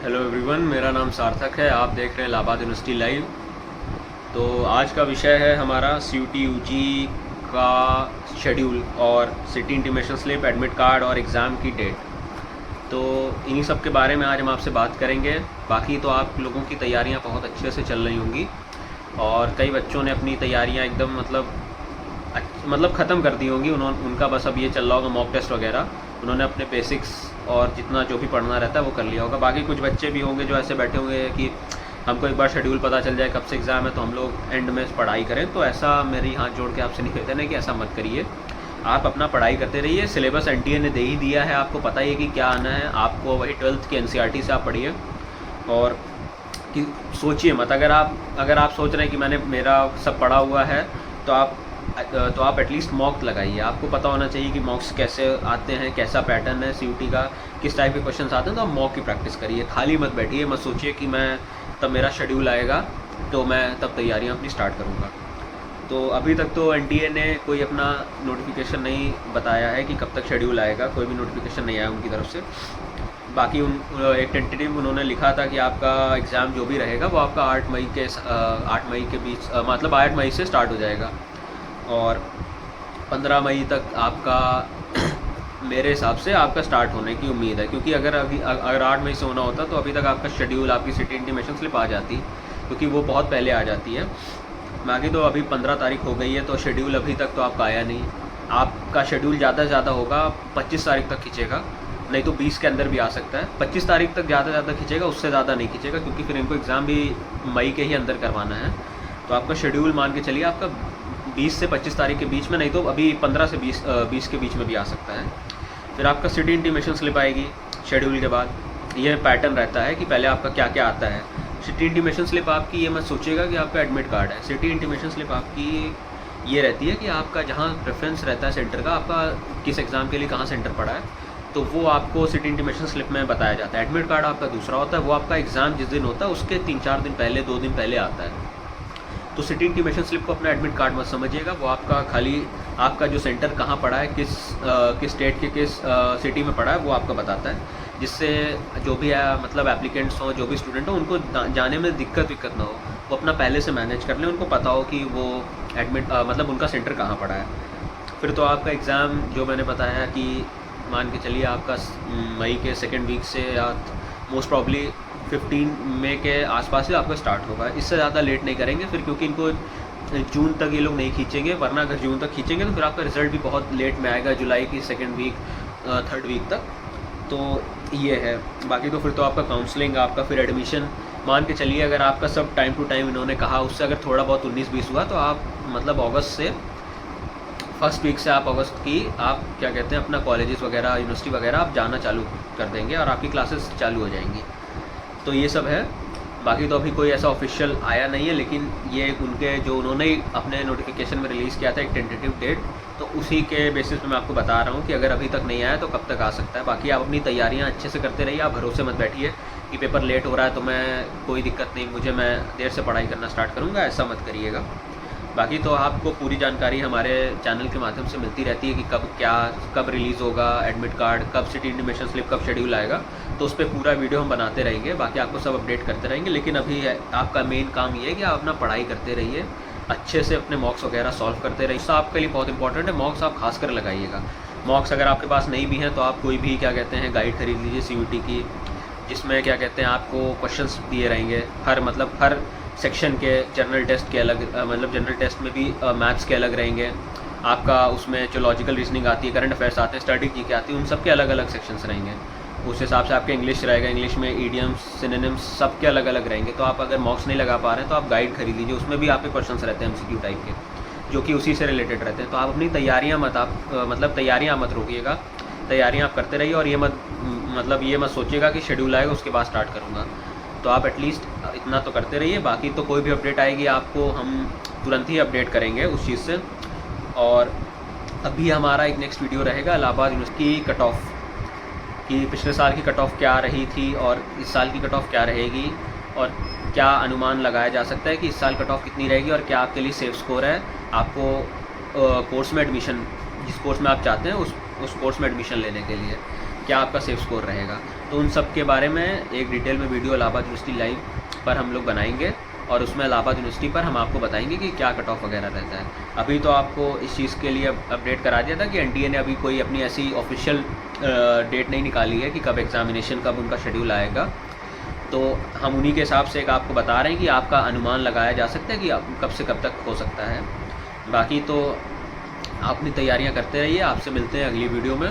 Hello everyone, मेरा नाम सार्थक है। आप देख रहे हैं इलाहाबाद यूनिवर्सिटी लाइव। तो आज का विषय है हमारा CUT UG का शेड्यूल और city intimation slip, admit card और एग्ज़ाम की डेट। तो इन्हीं सब के बारे में आज हम आपसे बात करेंगे। बाकी तो आप लोगों की तैयारियां बहुत अच्छे से चल रही होंगी और कई बच्चों ने अपनी तैयारियां एकदम मतलब ख़त्म कर दी होंगी। उनका बस अब ये चल रहा होगा मॉक टेस्ट वगैरह। उन्होंने अपने बेसिक्स और जितना जो भी पढ़ना रहता है वो कर लिया होगा। बाकी कुछ बच्चे भी होंगे जो ऐसे बैठे होंगे कि हमको एक बार शेड्यूल पता चल जाए कब से एग्ज़ाम है तो हम लोग एंड में पढ़ाई करें। तो ऐसा मेरी हाथ जोड़ के आपसे निवेदन है कि ऐसा मत करिए। आप अपना पढ़ाई करते रहिए। सिलेबस NTA ने दे ही दिया है, आपको पता ही है कि क्या आना है। आपको वही 12th के NCERT से आप पढ़िए और कि सोचिए मत। अगर आप सोच रहे हैं कि मेरा सब पढ़ा हुआ है तो आप एटलीस्ट मॉक लगाइए। आपको पता होना चाहिए कि मॉक्स कैसे आते हैं, कैसा पैटर्न है CUT का, किस टाइप के क्वेश्चंस आते हैं। तो आप मॉक की प्रैक्टिस करिए। खाली मत बैठिए, मत सोचिए कि तब मेरा शेड्यूल आएगा तो मैं तब तैयारियां अपनी स्टार्ट करूँगा। तो अभी तक तो NTA ने कोई अपना नोटिफिकेशन नहीं बताया है कि कब तक शेड्यूल आएगा। कोई भी नोटिफिकेशन नहीं आया उनकी तरफ से। बाकी एक टेंटेटिव उन्होंने लिखा था कि आपका एग्ज़ाम जो भी रहेगा वो आपका 8 मई के बीच मतलब 8 मई से स्टार्ट हो जाएगा और 15 मई तक आपका मेरे हिसाब से आपका स्टार्ट होने की उम्मीद है। क्योंकि अगर 8 मई से होना होता तो अभी तक आपका शेड्यूल, आपकी सिटी इंटीमेशन स्लिप आ जाती, क्योंकि वो बहुत पहले आ जाती है। बाकी तो अभी 15 तारीख हो गई है तो शेड्यूल अभी तक तो आपका आया नहीं। आपका शेड्यूल ज़्यादा से ज़्यादा होगा 25 तारीख तक खींचेगा, नहीं तो 20 के अंदर भी आ सकता है। 25 तारीख तक ज़्यादा से ज़्यादा खींचेगा, उससे ज़्यादा नहीं खींचेगा, क्योंकि फिर इनको एग्ज़ाम भी मई के ही अंदर करवाना है। तो आपका शेड्यूल मान के चलिए आपका 20 से 25 तारीख के बीच में, नहीं तो अभी 15 से 20 के बीच में भी आ सकता है। फिर आपका सिटी इंटीमेशन स्लिप आएगी शेड्यूल के बाद। यह पैटर्न रहता है कि पहले आपका क्या क्या आता है। सिटी इंटीमेशन स्लिप आपकी, ये मत सोचिएगा कि आपका एडमिट कार्ड है। सिटी इंटीमेशन स्लिप आपकी ये रहती है कि आपका जहाँ प्रेफरेंस रहता है सेंटर का, आपका किस एग्ज़ाम के लिए कहाँ सेंटर पड़ा है, तो वो आपको सिटी इंटीमेशन स्लिप में बताया जाता है। एडमिट कार्ड आपका दूसरा होता है, वो आपका एग्ज़ाम जिस दिन होता है उसके 3-4 दिन पहले, 2 दिन पहले आता है। तो सिटी इंटीमेशन स्लिप को अपना एडमिट कार्ड मत समझिएगा। वो आपका खाली आपका जो सेंटर कहाँ पड़ा है, किस स्टेट के किस सिटी में पड़ा है, वो आपका बताता है। जिससे जो भी मतलब एप्लीकेंट्स हों, जो भी स्टूडेंट हों, उनको जाने में दिक्कत ना हो। वो अपना पहले से मैनेज कर लें, उनको पता हो कि वो मतलब उनका सेंटर कहाँ पड़ा है। फिर तो आपका एग्ज़ाम जो मैंने बताया कि मान के चलिए आपका मई के 2nd वीक से या मोस्ट प्रॉब्ली 15 मई के आसपास से आपका स्टार्ट होगा। इससे ज़्यादा लेट नहीं करेंगे फिर, क्योंकि इनको जून तक ये लोग नहीं खींचेंगे। वरना अगर जून तक खींचेंगे तो फिर आपका रिज़ल्ट भी बहुत लेट में आएगा, जुलाई की 2nd वीक 3rd वीक तक। तो ये है। बाकी तो फिर तो आपका काउंसलिंग, आपका फिर एडमिशन, मान के चलिए अगर आपका सब टाइम टू टाइम इन्होंने कहा उससे अगर थोड़ा बहुत 19-20 हुआ तो आप मतलब अगस्त से 1st वीक से आप अगस्त की आप क्या कहते हैं अपना कॉलेजेस वगैरह, यूनिवर्सिटी वगैरह आप जाना चालू कर देंगे और आपकी क्लासेस चालू हो जाएंगी। तो ये सब है। बाकी तो अभी कोई ऐसा ऑफिशियल आया नहीं है, लेकिन ये उनके जो उन्होंने अपने नोटिफिकेशन में रिलीज़ किया था एक टेंटेटिव डेट, तो उसी के बेसिस पे मैं आपको बता रहा हूँ कि अगर अभी तक नहीं आया तो कब तक आ सकता है। बाकी आप अपनी तैयारियाँ अच्छे से करते रहिए। आप भरोसे मत बैठिए कि पेपर लेट हो रहा है तो कोई दिक्कत नहीं, मैं देर से पढ़ाई करना स्टार्ट करूँगा, ऐसा मत करिएगा। बाकी तो आपको पूरी जानकारी हमारे चैनल के माध्यम से मिलती रहती है कि कब रिलीज़ होगा एडमिट कार्ड, कब सिटी इंटीमेशन स्लिप, कब शेड्यूल आएगा। तो उस पर पूरा वीडियो हम बनाते रहेंगे। बाकी आपको सब अपडेट करते रहेंगे। लेकिन अभी आपका मेन काम ये है कि आप अपना पढ़ाई करते रहिए, अच्छे से अपने मॉक्स वगैरह सॉल्व करते रहिए। इससे आपके लिए बहुत इंपॉर्टेंट है। मॉक्स आप खास कर लगाइएगा। मॉक्स अगर आपके पास नहीं भी हैं तो आप कोई भी क्या कहते हैं गाइड खरीद लीजिए CUT की, जिसमें क्या कहते हैं आपको क्वेश्चंस दिए रहेंगे हर सेक्शन के। जनरल टेस्ट के अलग, मतलब जनरल टेस्ट में भी मैथ्स के अलग रहेंगे। आपका उसमें जो लॉजिकल रीजनिंग आती है, करंट अफेयर्स आते हैं, स्टैटिक की आती है, उन सब के अलग अलग सेक्शंस रहेंगे। उस हिसाब से आपके इंग्लिश रहेगा, इंग्लिश में ईडियम्स, सिनोनिम्स सब के अलग अलग रहेंगे। तो आप अगर मॉक्स नहीं लगा पा रहे हैं तो आप गाइड खरीद लीजिए। उसमें भी आपके क्वेश्चंस रहते हैं MCQ टाइप के, जो कि उसी से रिलेटेड रहते हैं। तो आप अपनी तैयारियाँ मत रोकिएगा। तैयारियाँ आप करते रहिए और ये मत सोचिएगा कि शेड्यूल आएगा उसके बाद स्टार्ट करूँगा। तो आप एटलीस्ट इतना तो करते रहिए। बाकी तो कोई भी अपडेट आएगी आपको हम तुरंत ही अपडेट करेंगे उस चीज़ से। और अभी हमारा एक नेक्स्ट वीडियो रहेगा इलाहाबाद यूनिवर्सिटी की कट ऑफ कि पिछले साल की कट ऑफ क्या रही थी और इस साल की कट ऑफ क्या रहेगी, और क्या अनुमान लगाया जा सकता है कि इस साल कट ऑफ कितनी रहेगी, और क्या आपके लिए सेफ स्कोर है आपको कोर्स में एडमिशन, जिस कोर्स में आप चाहते हैं उस कोर्स में एडमिशन लेने के लिए क्या आपका सेफ स्कोर रहेगा। तो उन सब के बारे में एक डिटेल में वीडियो इलाहाबाद यूनिवर्सिटी लाइव पर हम लोग बनाएंगे और उसमें इलाहाबाद यूनिवर्सिटी पर हम आपको बताएंगे कि क्या कट ऑफ वगैरह रहता है। अभी तो आपको इस चीज़ के लिए अपडेट करा दिया था कि एनटीए ने अभी कोई अपनी ऐसी ऑफिशियल डेट नहीं निकाली है कि कब एग्ज़ामिनेशन, कब उनका शेड्यूल आएगा। तो हम उन्हीं के हिसाब से एक आपको बता रहे हैं कि आपका अनुमान लगाया जा सकता है कि कब से कब तक हो सकता है। बाकी तो अपनी तैयारियां करते रहिए। आपसे मिलते हैं अगली वीडियो में।